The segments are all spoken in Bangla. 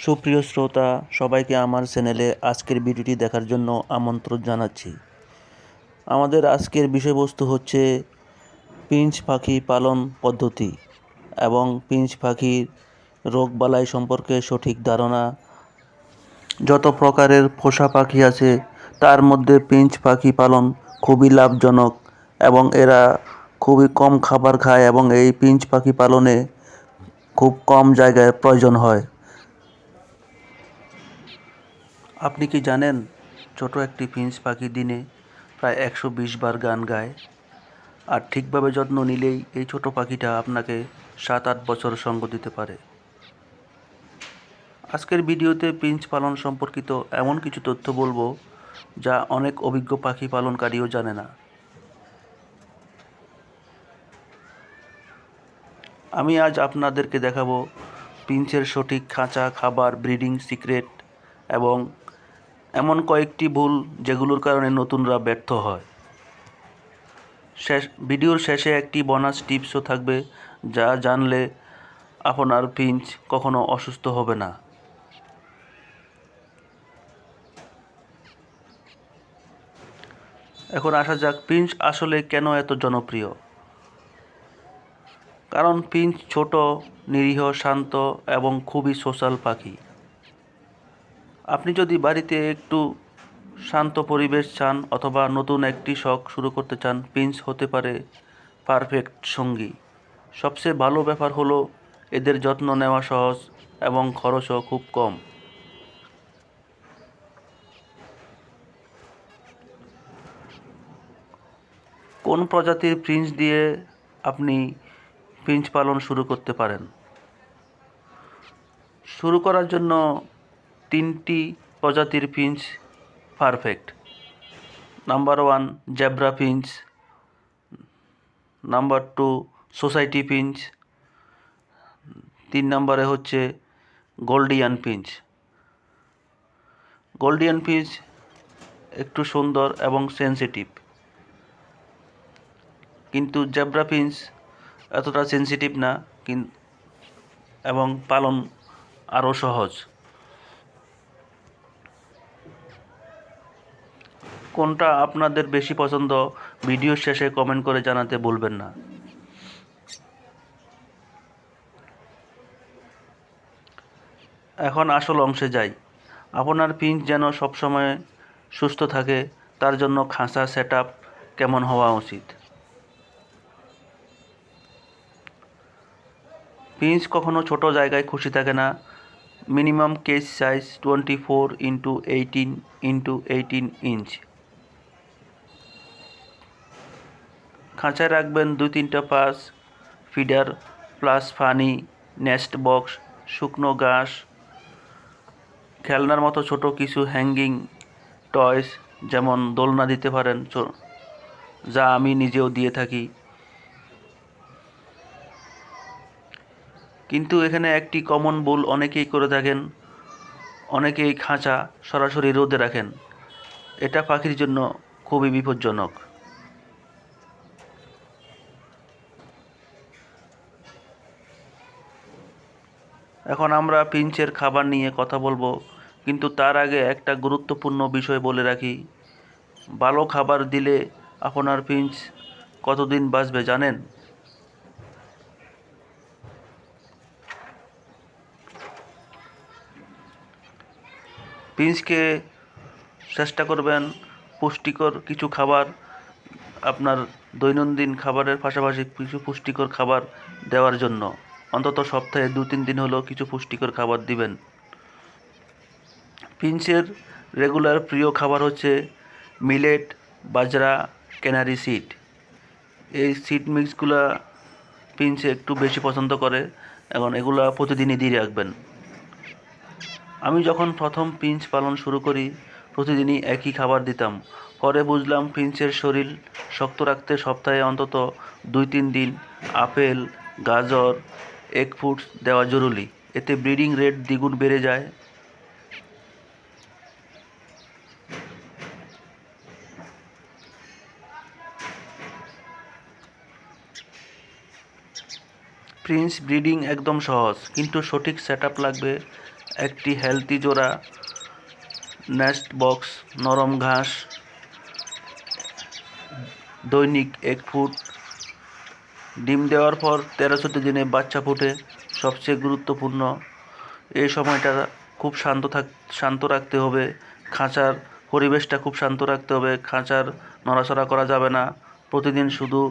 সুপ্রিয় শ্রোতা সবাইকে আমার চ্যানেলে আজকের ভিডিওটি দেখার জন্য আমন্ত্রণ জানাচ্ছি। আমাদের আজকের বিষয়বস্তু হচ্ছে পিঞ্চ পাখি পালন পদ্ধতি এবং পিঞ্চ পাখির রোগবালাই সম্পর্কে সঠিক ধারণা। যত প্রকারের পোষা পাখি আছে তার মধ্যে পিঞ্চ পাখি পালন খুবই লাভজনক এবং এরা খুবই কম খাবার খায় এবং এই পিঞ্চ পাখি পালনে খুব কম জায়গায় প্রয়োজন হয়। আপনি কি জানেন ছোট একটি ফিঞ্চ পাখি দিনে প্রায় 120 বার গান গায়? আর ঠিকভাবে যত্ন নিলেই এই ছোট পাখিটা আপনাকে 7-8 বছর সঙ্গ দিতে পারে। আজকের ভিডিওতে ফিঞ্চ পালন সম্পর্কিত এমন কিছু তথ্য বলবো যা অনেক অভিজ্ঞ পাখি পালনকারীও জানে না। আমি আজ আপনাদেরকে দেখাবো ফিঞ্চের সঠিক খাঁচা, খাবার, ব্রিডিং সিক্রেট এবং এমন কয়েকটি ভুল যেগুলোর কারণে নতুনরা ব্যর্থ হয়। ভিডিওর শেষে একটি বোনাস টিপসও থাকবে যা জানলে আপনার ফিঞ্চ কখনো অসুস্থ হবে না। এখন আসা যাক ফিঞ্চ আসলে কেন এত জনপ্রিয়। কারণ ফিঞ্চ ছোট, নিরীহ, শান্ত এবং খুবই সোশ্যাল পাখি। আপনি যদি বাড়িতে একটু শান্ত পরিবেশ চান অথবা নতুন একটি শখ শুরু করতে চান, ফিঞ্চ হতে পারে পারফেক্ট সঙ্গী। সবচেয়ে ভালো ব্যাপার হলো এদের যত্ন নেওয়া সহজ এবং খরচও খুব কম। কোন প্রজাতির ফিঞ্চ দিয়ে আপনি ফিঞ্চ পালন শুরু করতে পারেন? শুরু করার জন্য 3টি প্রজাতির Finch perfect. Number 1 zebra Finch, number 2 society Finch, 3 নম্বরে হচ্ছে গোল্ডিয়ান ফিঞ্চ। গোল্ডিয়ান ফিঞ্চ একটু সুন্দর এবং সেনসিটিভ, কিন্তু জেব্রা ফিঞ্চ এতটা সেনসিটিভ না এবং পালন আরও সহজ। কোনটা আপনাদের বেশি পছন্দ ভিডিওর শেষে কমেন্ট করে জানাতে ভুলবেন না। এখন আসল অংশে যাই। আপনার ফিঞ্চ যেন সবসময় সুস্থ থাকে তার জন্য খাঁচা সেটআপ কেমন হওয়া উচিত? ফিঞ্চ কখনো ছোট জায়গায় খুশি থাকে না। Minimum cage size 24x18x18 inch. খাঁচায় রাখবেন 2-3টা পাস, ফিডার প্লাস ফানি, নেস্ট বক্স, শুকনো ঘাস, খেলনার মতো ছোট কিছু হ্যাঙ্গিং টয়স যেমন দোলনা দিতে পারেন, যা আমি নিজেও দিয়ে থাকি। কিন্তু এখানে একটি কমন ভুল অনেকেই করে থাকেন, অনেকেই খাঁচা সরাসরি রোদে রাখেন। এটা পাখির জন্য খুবই বিপজ্জনক। এখন আমরা ফিঞ্চের খাবার নিয়ে কথা বলবো, কিন্তু তার আগে একটা গুরুত্বপূর্ণ বিষয় বলে রাখি। ভালো খাবার দিলে আপনার ফিঞ্চ কতদিন বাঁচবে জানেন? ফিঞ্চকে চেষ্টা করবেন পুষ্টিকর কিছু খাবার, আপনার দৈনন্দিন খাবারের পাশাপাশি কিছু পুষ্টিকর খাবার দেওয়ার জন্য অন্তত সপ্তাহে 2-3 দিন হলেও কিছু পুষ্টিকর খাবার দিবেন। ফিঞ্চের রেগুলার প্রিয় খাবার হচ্ছে মিলেট, বাজরা, ক্যানারি সিড। এই সিড মিক্সগুলা ফিঞ্চে একটু বেশি পছন্দ করে, এখন এগুলা প্রতিদিনই দিয়ে রাখবেন। আমি যখন প্রথম ফিঞ্চ পালন শুরু করি প্রতিদিনই একই খাবার দিতাম। পরে বুঝলাম ফিঞ্চের শরীর শক্ত রাখতে সপ্তাহে অন্তত 2-3 দিন আপেল, গাজর, এগ ফ্রুটস দেওয়া জরুরি। এতে ব্রিডিং রেট দ্বিগুণ বেড়ে যায়। ফিঞ্চ ব্রিডিং একদম সহজ, কিন্তু সঠিক সেটআপ লাগবে একটি হেলদি জোড়া নেস্ট বক্স, নরম ঘাস, দৈনিক 1 ফুট। ডিম দেওয়ার পর 13-14 দিনে বাচ্চা ফোটে। সবচেয়ে গুরুত্বপূর্ণ এই সময়টা খুব শান্ত রাখতে হবে। খাঁচার পরিবেশটা খুব শান্ত রাখতে হবে। খাঁচার নড়াচড়া করা যাবে না। প্রতিদিন শুধু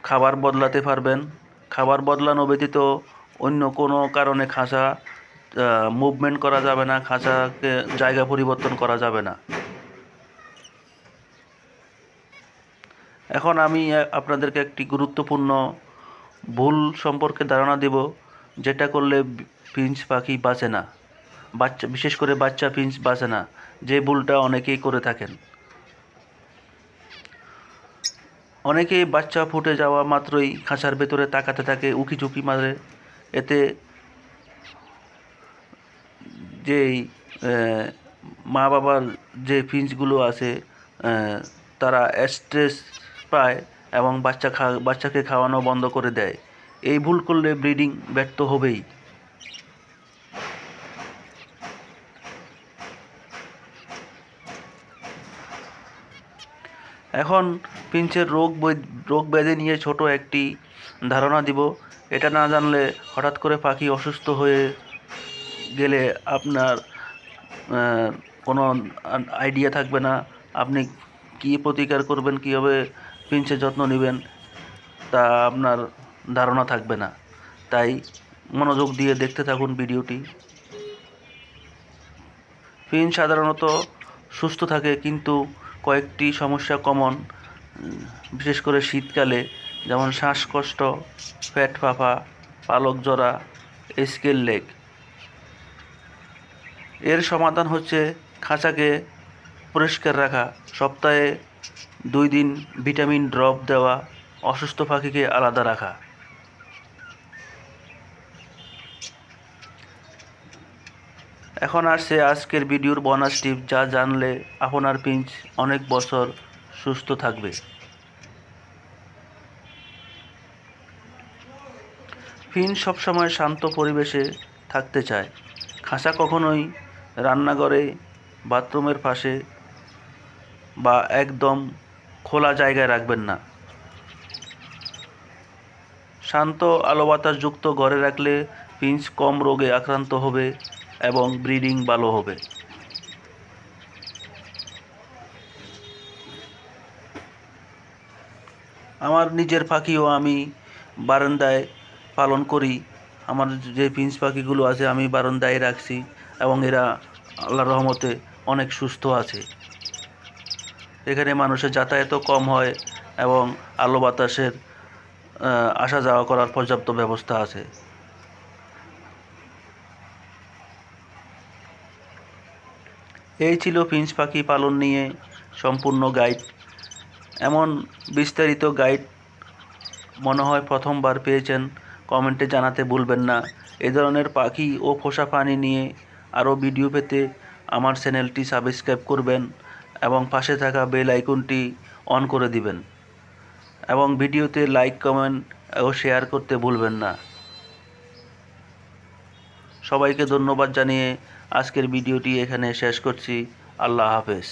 খাবার বদলাতে পারবেন। খাবার বদলানো ব্যতীত অন্য কোনো কারণে খাঁচা মুভমেন্ট করা যাবে না। খাঁচাকে জায়গা পরিবর্তন করা যাবে না। এখন আমি আপনাদেরকে একটি গুরুত্বপূর্ণ ভুল সম্পর্কে ধারণা দেব, যেটা করলে ফিঞ্চ পাখি বাঁচে না, বিশেষ করে বাচ্চা ফিঞ্চ বাঁচে না, যে ভুলটা অনেকেই করে থাকেন। অনেকেই বাচ্চা ফুটে যাওয়া মাত্রই খাঁচার ভেতরে তাকাতে থাকে, উকিঝুঁকি মারে। এতে যেই মা বাবার যে ফিঞ্চগুলো আছে তারা স্ট্রেস পায় এবং বাচ্চাকে খাওয়ানো বন্ধ করে দেয়। এই ভুল করলে ব্রিডিং ব্যর্থ হবেই। এখন ফিঞ্চের রোগ ব্যাধি নিয়ে ছোট একটি ধারণা দিব। এটা না জানলে হঠাৎ করে পাখি অসুস্থ হয়ে গেলে আপনার কোনো আইডিয়া থাকবে না। আপনি কী প্রতিকার করবেন, কীভাবে ফিঞ্চের যত্ন নেবেন, তা আপনার ধারণা থাকবে না। তাই মনোযোগ দিয়ে দেখতে থাকুন ভিডিওটি। ফিঞ্চ সাধারণত সুস্থ থাকে, কিন্তু কয়েকটি সমস্যা কমন, বিশেষ করে শীতকালে, যেমন শ্বাসকষ্ট, পেট ফাঁপা, পালক ঝরা, স্কেল লেগ। এর সমাধান হচ্ছে খাঁচাকে পরিষ্কার রাখা, সপ্তাহে 2 দিন ভিটামিন ড্রপ দেওয়া, অসুস্থ পাখিকে আলাদা রাখা। এখন আসছে আজকের ভিডিওর বোনাস টিপ, যা জানলে আপনার ফিঞ্চ অনেক বছর সুস্থ থাকবে। ফিঞ্চ সবসময় শান্ত পরিবেশে থাকতে চায়। খাঁচা কখনোই রান্নাঘরে, বাথরুমের পাশে বা একদম খোলা জায়গায় রাখবেন না। শান্ত আলো বাতাসযুক্ত ঘরে রাখলে ফিঞ্চ কম রোগে আক্রান্ত হবে এবং ব্রিডিং ভালো হবে। আমার নিজের পাখিও আমি বারান্দায় পালন করি। আমার যে ফিঞ্চ পাখিগুলো আছে আমি বারান্দায় রাখছি এবং এরা আল্লাহর রহমতে অনেক সুস্থ আছে। এখানে মানুষের যাতায়াতও কম হয় এবং আলো বাতাসের আসা যাওয়া করার পর্যাপ্ত ব্যবস্থা আছে। এই ছিল ফিঞ্চ পাখি পালন নিয়ে সম্পূর্ণ গাইড। এমন বিস্তারিত গাইড মনে হয় প্রথমবার পেয়েছেন। কমেন্টে জানাতে ভুলবেন না। এ ধরনের পাখি ও পোষা প্রাণী নিয়ে আরও ভিডিও পেতে আমার চ্যানেলটি সাবস্ক্রাইব করবেন এবং পাশে থাকা বেল আইকনটি অন করে দিবেন এবং ভিডিওতে লাইক, কমেন্ট ও শেয়ার করতে ভুলবেন না। সবাইকে ধন্যবাদ জানিয়ে আজকের ভিডিওটি এখানে শেষ করছি। আল্লাহ হাফেজ।